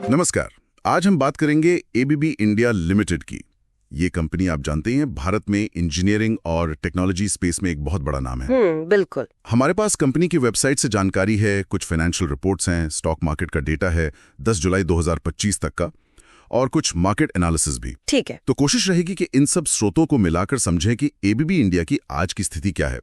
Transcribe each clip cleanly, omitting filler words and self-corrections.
नमस्कार। आज हम बात करेंगे एबीबी इंडिया लिमिटेड की। ये कंपनी आप जानते हैं भारत में इंजीनियरिंग और टेक्नोलॉजी स्पेस में एक बहुत बड़ा नाम है। बिल्कुल। हमारे पास कंपनी की वेबसाइट से जानकारी है, कुछ फाइनेंशियल रिपोर्ट्स हैं, स्टॉक मार्केट का डेटा है 10 जुलाई 2025 तक का, और कुछ मार्केट एनालिसिस भी। ठीक है। तो कोशिश रहेगी कि इन सब स्रोतों को मिलाकर समझें कि एबीबी इंडिया की आज की स्थिति क्या है,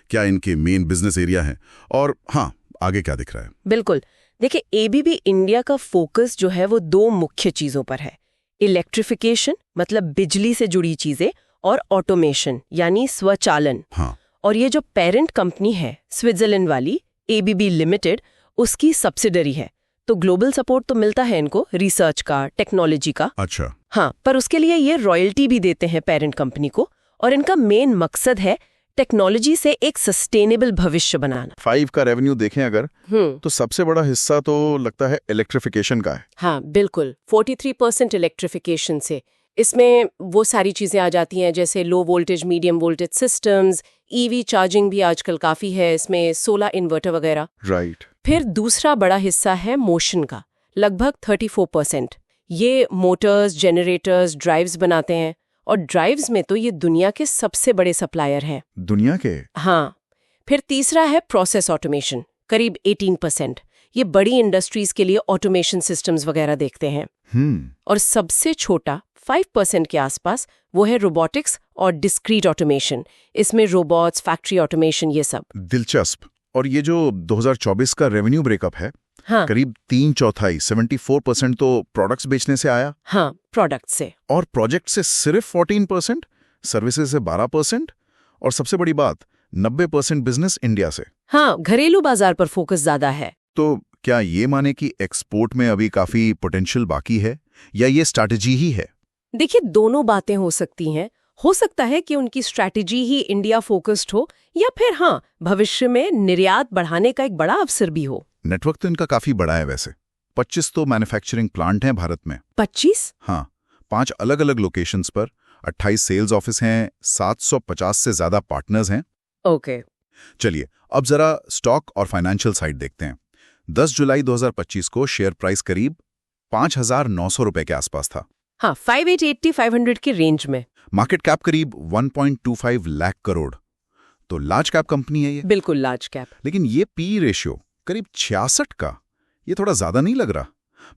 क्या इनके मेन बिजनेस एरिया हैं, और हाँ, आगे क्या दिख रहा है। बिल्कुल। देखिए, एबीबी इंडिया का फोकस जो है वो दो मुख्य चीजों पर है। इलेक्ट्रिफिकेशन मतलब बिजली से जुड़ी चीजें, और ऑटोमेशन यानी स्वचालन। हाँ। और ये जो पेरेंट कंपनी है स्विट्जरलैंड वाली एबीबी लिमिटेड, उसकी सब्सिडरी है। तो ग्लोबल सपोर्ट तो मिलता है इनको रिसर्च का, टेक्नोलॉजी का। अच्छा। हाँ, पर उसके लिए ये रॉयल्टी भी देते हैं पेरेंट कंपनी को, और इनका मेन मकसद है टेक्नोलॉजी से एक सस्टेनेबल भविष्य बनाना। 5 का रेवेन्यू देखें अगर तो सबसे बड़ा हिस्सा तो लगता है इलेक्ट्रिफिकेशन का है। हाँ बिल्कुल, 43% इलेक्ट्रिफिकेशन से। इसमें वो सारी चीजें आ जाती हैं जैसे low voltage, medium voltage systems, EV charging भी आजकल काफी है इसमें, सोलर इन्वर्टर वगैरह। राइट। फिर दूसरा बड़ा हिस्सा है मोशन का, लगभग 34%। ये मोटर्स, जनरेटर्स, ड्राइव्स बनाते हैं, और ड्राइव्स में तो ये दुनिया के सबसे बड़े सप्लायर हैं। दुनिया के? हाँ। फिर तीसरा है प्रोसेस ऑटोमेशन, करीब 18%। ये बड़ी इंडस्ट्रीज के लिए ऑटोमेशन सिस्टम्स वगैरह देखते हैं। और सबसे छोटा 5% के आसपास वो है रोबोटिक्स और डिस्क्रीट ऑटोमेशन। इसमें रोबोट्स, फैक्ट्री ऑटोमेशन, ये सब। दिलचस्प। और ये जो 2024 का रेवेन्यू ब्रेकअप है, हाँ। करीब 3/4 74% तो प्रोडक्ट्स बेचने से आया। हाँ, प्रोडक्ट से। और प्रोजेक्ट से सिर्फ 14%, सर्विसेज से 12%, और सबसे बड़ी बात 90% बिजनेस इंडिया से। हाँ, घरेलू बाजार पर फोकस ज्यादा है। तो क्या ये माने कि एक्सपोर्ट में अभी काफी पोटेंशियल बाकी है, या ये स्ट्रैटेजी ही है? देखिए, दोनों बातें हो सकती हैं। हो सकता है कि उनकी स्ट्रैटेजी ही इंडिया फोकस्ड हो, या फिर हाँ, भविष्य में निर्यात बढ़ाने का एक बड़ा अवसर भी हो। नेटवर्क तो इनका काफी बड़ा है वैसे। 25 तो मैन्युफैक्चरिंग प्लांट हैं भारत में। 25? हाँ, 5 अलग अलग लोकेशंस पर 28 सेल्स ऑफिस हैं, 750 से ज्यादा पार्टनर्स हैं। ओके। चलिए अब जरा स्टॉक और फाइनेंशियल साइड देखते हैं। 10 जुलाई 2025 को शेयर प्राइस करीब 5,900 रुपए के आसपास था। हाँ, 580-500 की रेंज में। मार्केट कैप करीब 1.25 लाख करोड़। तो लार्ज कैप कंपनी है ये। बिल्कुल लार्ज कैप। लेकिन ये पी रेशियो करीब 66 का, ये थोड़ा ज्यादा नहीं लग रहा?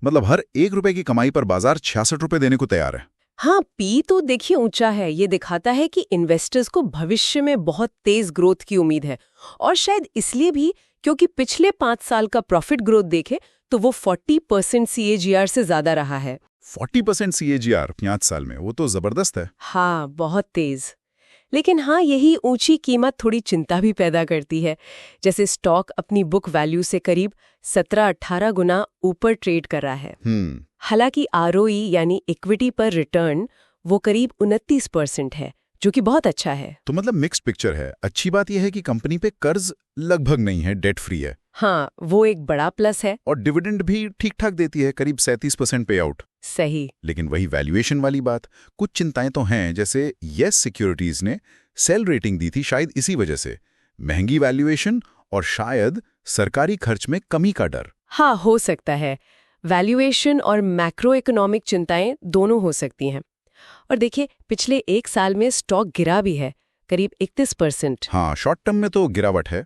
मतलब हर 1 रुपए की कमाई पर बाजार 66 रुपए देने को तैयार है। हाँ, पी तो देखिए ऊंचा है। ये दिखाता है कि इन्वेस्टर्स को भविष्य में बहुत तेज ग्रोथ की उम्मीद है, और शायद इसलिए भी क्योंकि पिछले 5 साल का प्रॉफिट ग्रोथ देखे तो वो 40% CAGR से ज्यादा रहा है। 40% CAGR 5 साल में, वो तो जबरदस्त है। हाँ, बहुत तेज। लेकिन हाँ, यही ऊंची कीमत थोड़ी चिंता भी पैदा करती है। जैसे स्टॉक अपनी बुक वैल्यू से करीब 17-18 गुना ऊपर ट्रेड कर रहा है। हालांकि ROE यानी इक्विटी पर रिटर्न वो करीब 29% है, जो कि बहुत अच्छा है। तो मतलब मिक्स्ड पिक्चर है। अच्छी बात यह है कि कंपनी पे कर्ज लगभग नहीं है, डेट फ्री है। हाँ, वो एक बड़ा प्लस है। और डिविडेंड भी ठीक ठाक देती है, करीब 37% पे आउट। सही। लेकिन वही वैल्यूएशन वाली बात, कुछ चिंताएं तो हैं। जैसे येस सिक्योरिटीज ने सेल रेटिंग दी थी, शायद इसी वजह से महंगी वैल्यूएशन और शायद सरकारी खर्च में कमी का डर। हाँ, हो सकता है। वैल्यूएशन और मैक्रो इकोनॉमिक चिंताएं दोनों हो सकती हैं। और देखिए, पिछले 1 साल में स्टॉक गिरा भी है, करीब 31%। हाँ, शॉर्ट टर्म में तो गिरावट है।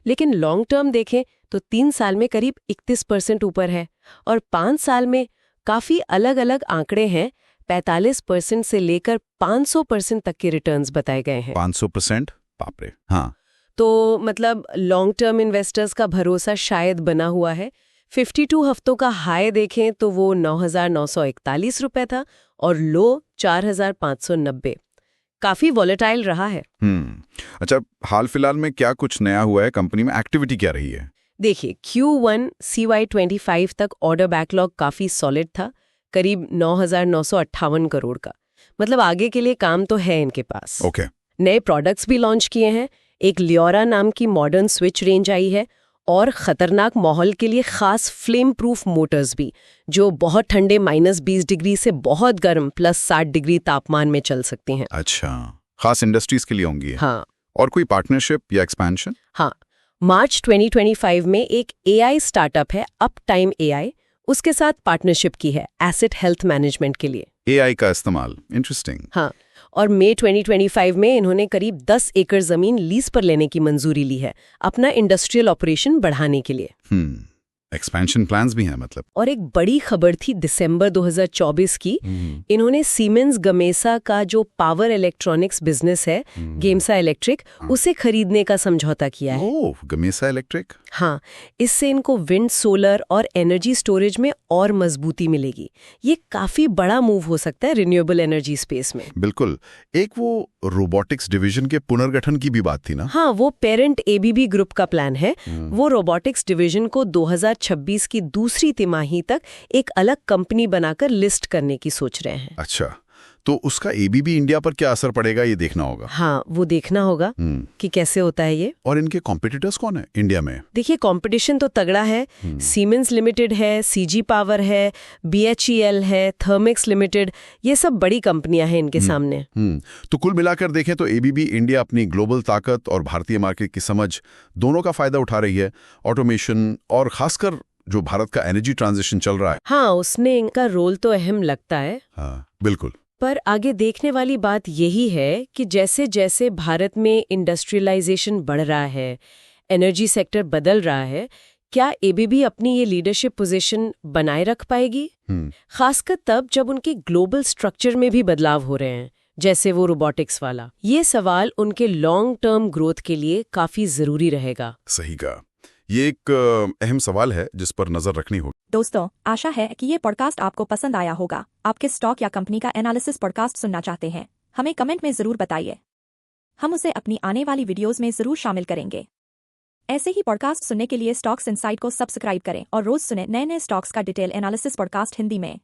लेकिन लॉन्ग टर्म देखें तो 3 साल में करीब 31% ऊपर है, और 5 साल में काफी अलग अलग आंकड़े हैं। 45% से लेकर 500% तक के रिटर्न्स बताए गए हैं। 500%? बाप रे। हाँ, तो मतलब लॉन्ग टर्म इन्वेस्टर्स का भरोसा शायद बना हुआ है। 52 हफ्तों का हाई देखें तो वो 9,941 रुपए था, और लो 4,590। काफी वॉलेटाइल रहा है। अच्छा, हाल फिलहाल में क्या कुछ नया हुआ है कंपनी में? एक्टिविटी क्या रही है? देखिए, Q1 CY25 तक ऑर्डर बैकलॉग काफी सॉलिड था, करीब 9,958 करोड़ का। मतलब आगे के लिए काम तो है इनके पास। ओके। नए प्रोडक्ट्स भी लॉन्च किए हैं। एक लियोरा नाम की मॉडर्न स्विच रेंज आई है, और खतरनाक माहौल के लिए खास फ्लेम प्रूफ मोटर्स भी, जो बहुत ठंडे -20 डिग्री से बहुत गर्म +60 डिग्री तापमान में चल सकती हैं। अच्छा, खास इंडस्ट्रीज के लिए होंगी। हाँ। और कोई पार्टनरशिप या एक्सपेंशन? हाँ, मार्च 2025 में एक AI स्टार्टअप है अप टाइम AI, उसके साथ पार्टनरशिप की है एसेट हेल्थ मैनेजमेंट के लिए। AI का इस्तेमाल, इंटरेस्टिंग। हाँ, और मई 2025 में इन्होंने करीब 10 एकड़ जमीन लीज पर लेने की मंजूरी ली है अपना इंडस्ट्रियल ऑपरेशन बढ़ाने के लिए। एक्सपेंशन प्लान्स भी हैं मतलब। और एक बड़ी खबर थी दिसंबर 2024 की, इन्होंने सीमेंस गमेसा का जो पावर इलेक्ट्रॉनिक्स बिजनेस है गेमसा इलेक्ट्रिक, उसे खरीदने का समझौता किया है। ओह, गमेसा इलेक्ट्रिक। हाँ, इससे इनको विंड, सोलर और एनर्जी स्टोरेज में और मजबूती मिलेगी। ये काफी बड़ा मूव हो सकता है रिन्यूएबल एनर्जी स्पेस में। बिल्कुल। एक वो रोबोटिक्स डिवीजन के पुनर्गठन की भी बात थी ना? हाँ, वो पेरेंट ABB ग्रुप का प्लान है। वो रोबोटिक्स डिवीजन को 2026 की दूसरी तिमाही तक एक अलग कंपनी बनाकर लिस्ट करने की सोच रहे हैं। अच्छा, तो उसका ABB इंडिया पर क्या असर पड़ेगा ये देखना होगा। हाँ, वो देखना होगा कि कैसे होता है ये। और इनके कॉम्पिटिटर्स कौन है इंडिया में? देखिए, कंपटीशन तो तगड़ा है। सीमेंस लिमिटेड है, CG पावर है, BHEL है, थर्मेक्स लिमिटेड, ये सब बड़ी कंपनियां हैं इनके सामने। तो कुल मिलाकर देखें तो ABB इंडिया अपनी ग्लोबल ताकत और भारतीय मार्केट की समझ दोनों का फायदा उठा रही है। ऑटोमेशन और खासकर जो भारत का एनर्जी ट्रांजिशन चल रहा है, हाँ, उसमें इनका रोल तो अहम लगता है। हाँ बिल्कुल। पर आगे देखने वाली बात यही है कि जैसे जैसे भारत में इंडस्ट्रियलाइजेशन बढ़ रहा है, एनर्जी सेक्टर बदल रहा है, क्या ABB अपनी ये लीडरशिप पोजीशन बनाए रख पाएगी? खासकर तब जब उनके ग्लोबल स्ट्रक्चर में भी बदलाव हो रहे हैं, जैसे वो रोबोटिक्स वाला। ये सवाल उनके लॉन्ग टर्म ग्रोथ के लिए काफी जरूरी रहेगा। सही कहा। ये एक अहम सवाल है जिस पर नजर रखनी होगी। दोस्तों, आशा है कि ये पॉडकास्ट आपको पसंद आया होगा। आप किस स्टॉक या कंपनी का एनालिसिस पॉडकास्ट सुनना चाहते हैं, हमें कमेंट में जरूर बताइए। हम उसे अपनी आने वाली वीडियोस में जरूर शामिल करेंगे। ऐसे ही पॉडकास्ट सुनने के लिए स्टॉक्स इनसाइट को सब्सक्राइब करें और रोज सुने नए नए स्टॉक्स का डिटेल एनालिसिस पॉडकास्ट हिंदी में।